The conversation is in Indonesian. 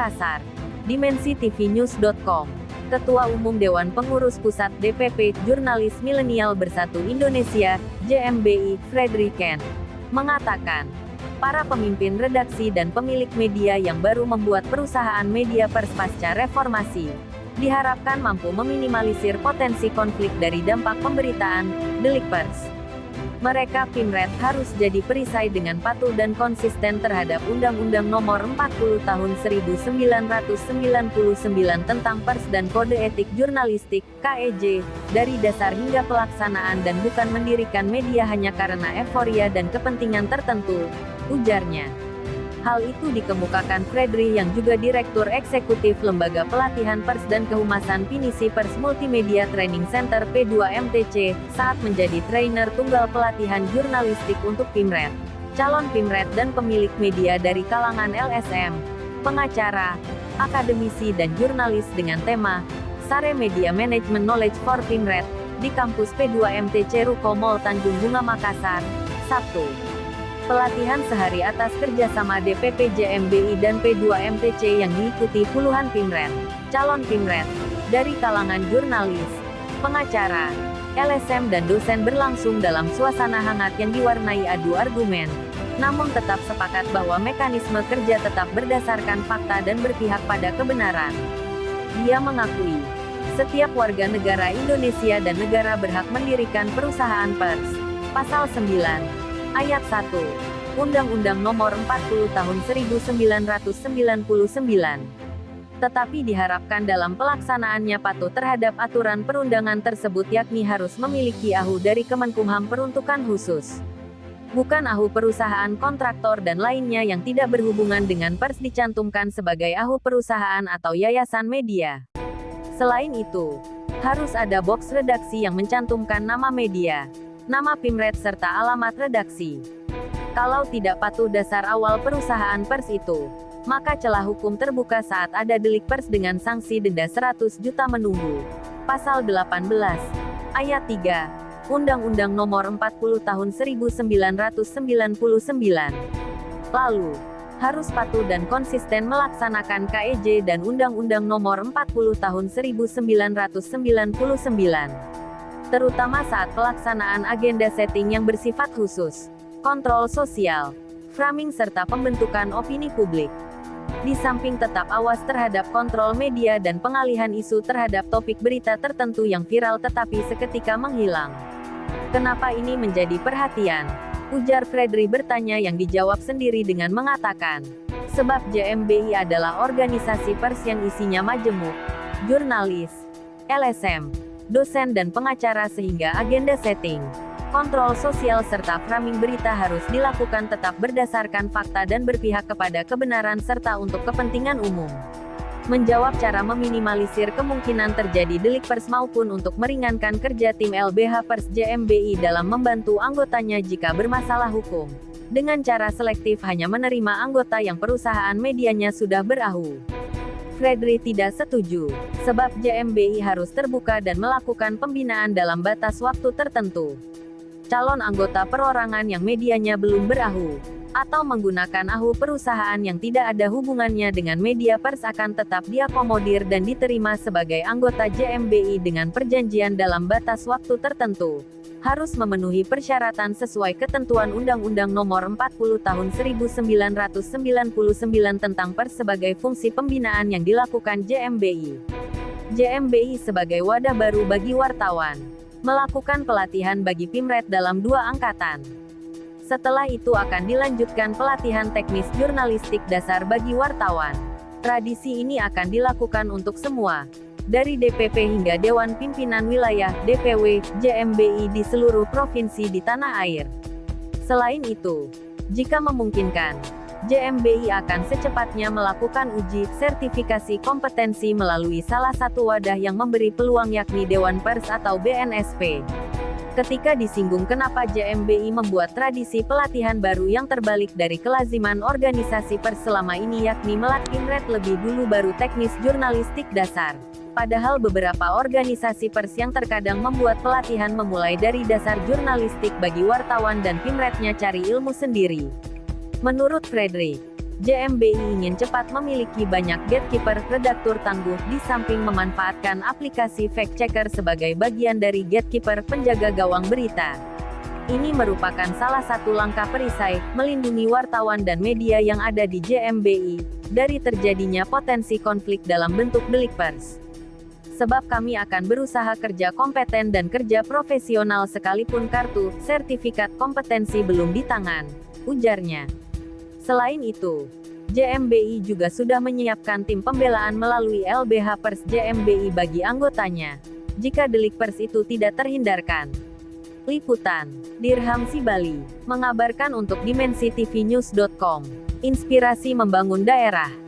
Makassar. DimensiTVNews.com. Ketua Umum Dewan Pengurus Pusat DPP Jurnalis Milenial Bersatu Indonesia, JMBI, Fredri Ken, mengatakan, para pemimpin redaksi dan pemilik media yang baru membuat perusahaan media pers pasca reformasi, diharapkan mampu meminimalisir potensi konflik dari dampak pemberitaan, delik pers. Mereka Pimret harus jadi perisai dengan patuh dan konsisten terhadap Undang-Undang Nomor 40 Tahun 1999 tentang Pers dan Kode Etik Jurnalistik, KEJ, dari dasar hingga pelaksanaan dan bukan mendirikan media hanya karena euforia dan kepentingan tertentu, ujarnya. Hal itu dikemukakan Fredri yang juga Direktur Eksekutif Lembaga Pelatihan Pers dan Kehumasan Pinisi Pers Multimedia Training Center P2MTC, saat menjadi trainer tunggal pelatihan jurnalistik untuk Pimret, calon Pimret dan pemilik media dari kalangan LSM, pengacara, akademisi dan jurnalis dengan tema Sare Media Management Knowledge for Pimret, di kampus P2MTC Ruko Mall Tanjung Bunga Makassar, Sabtu. Pelatihan sehari atas kerjasama DPP JMBI dan P2MTC yang diikuti puluhan Pimret, calon Pimret, dari kalangan jurnalis, pengacara, LSM dan dosen berlangsung dalam suasana hangat yang diwarnai adu argumen, namun tetap sepakat bahwa mekanisme kerja tetap berdasarkan fakta dan berpihak pada kebenaran. Dia mengakui, setiap warga negara Indonesia dan negara berhak mendirikan perusahaan pers. Pasal 9. Ayat 1. Undang-Undang Nomor 40 Tahun 1999. Tetapi diharapkan dalam pelaksanaannya patuh terhadap aturan perundangan tersebut, yakni harus memiliki AHU dari Kemenkumham peruntukan khusus. Bukan AHU perusahaan kontraktor dan lainnya yang tidak berhubungan dengan pers dicantumkan sebagai AHU perusahaan atau yayasan media. Selain itu, harus ada box redaksi yang mencantumkan nama media, nama Pimret serta alamat redaksi. Kalau tidak patuh dasar awal perusahaan pers itu, maka celah hukum terbuka saat ada delik pers dengan sanksi denda 100 juta menunggu. Pasal 18, Ayat 3, Undang-Undang Nomor 40 Tahun 1999. Lalu, harus patuh dan konsisten melaksanakan KEJ dan Undang-Undang Nomor 40 Tahun 1999. Terutama saat pelaksanaan agenda setting yang bersifat khusus, kontrol sosial, framing serta pembentukan opini publik. Di samping tetap awas terhadap kontrol media dan pengalihan isu terhadap topik berita tertentu yang viral tetapi seketika menghilang. Kenapa ini menjadi perhatian? Ujar Fredri bertanya yang dijawab sendiri dengan mengatakan, sebab JMBI adalah organisasi pers yang isinya majemuk, jurnalis, LSM, dosen dan pengacara sehingga agenda setting, kontrol sosial serta framing berita harus dilakukan tetap berdasarkan fakta dan berpihak kepada kebenaran serta untuk kepentingan umum. Menjawab cara meminimalisir kemungkinan terjadi delik pers maupun untuk meringankan kerja tim LBH Pers JMBI dalam membantu anggotanya jika bermasalah hukum, dengan cara selektif hanya menerima anggota yang perusahaan medianya sudah berahu. Fredri tidak setuju, sebab JMBI harus terbuka dan melakukan pembinaan dalam batas waktu tertentu. Calon anggota perorangan yang medianya belum berahu, atau menggunakan AHU perusahaan yang tidak ada hubungannya dengan media pers akan tetap diakomodir dan diterima sebagai anggota JMBI dengan perjanjian dalam batas waktu tertentu. Harus memenuhi persyaratan sesuai ketentuan Undang-Undang Nomor 40 Tahun 1999 tentang pers sebagai fungsi pembinaan yang dilakukan JMBI. JMBI sebagai wadah baru bagi wartawan, melakukan pelatihan bagi Pimret dalam 2 angkatan. Setelah itu akan dilanjutkan pelatihan teknis jurnalistik dasar bagi wartawan. Tradisi ini akan dilakukan untuk semua, dari DPP hingga Dewan Pimpinan Wilayah (DPW) JMBI di seluruh provinsi di tanah air. Selain itu, jika memungkinkan, JMBI akan secepatnya melakukan uji sertifikasi kompetensi melalui salah satu wadah yang memberi peluang yakni Dewan Pers atau BNSP. Ketika disinggung kenapa JMBI membuat tradisi pelatihan baru yang terbalik dari kelaziman organisasi pers selama ini yakni melatih Pimret lebih dulu baru teknis jurnalistik dasar. Padahal beberapa organisasi pers yang terkadang membuat pelatihan memulai dari dasar jurnalistik bagi wartawan dan Pimretnya cari ilmu sendiri. Menurut Fredri, JMBI ingin cepat memiliki banyak gatekeeper redaktur tangguh di samping memanfaatkan aplikasi fact checker sebagai bagian dari gatekeeper penjaga gawang berita. Ini merupakan salah satu langkah perisai melindungi wartawan dan media yang ada di JMBI dari terjadinya potensi konflik dalam bentuk delik pers. Sebab kami akan berusaha kerja kompeten dan kerja profesional sekalipun kartu sertifikat kompetensi belum di tangan, ujarnya. Selain itu, JMBI juga sudah menyiapkan tim pembelaan melalui LBH Pers JMBI bagi anggotanya, jika delik pers itu tidak terhindarkan. Liputan, Dirham Sibali, mengabarkan untuk dimensitivinews.com. Inspirasi membangun daerah.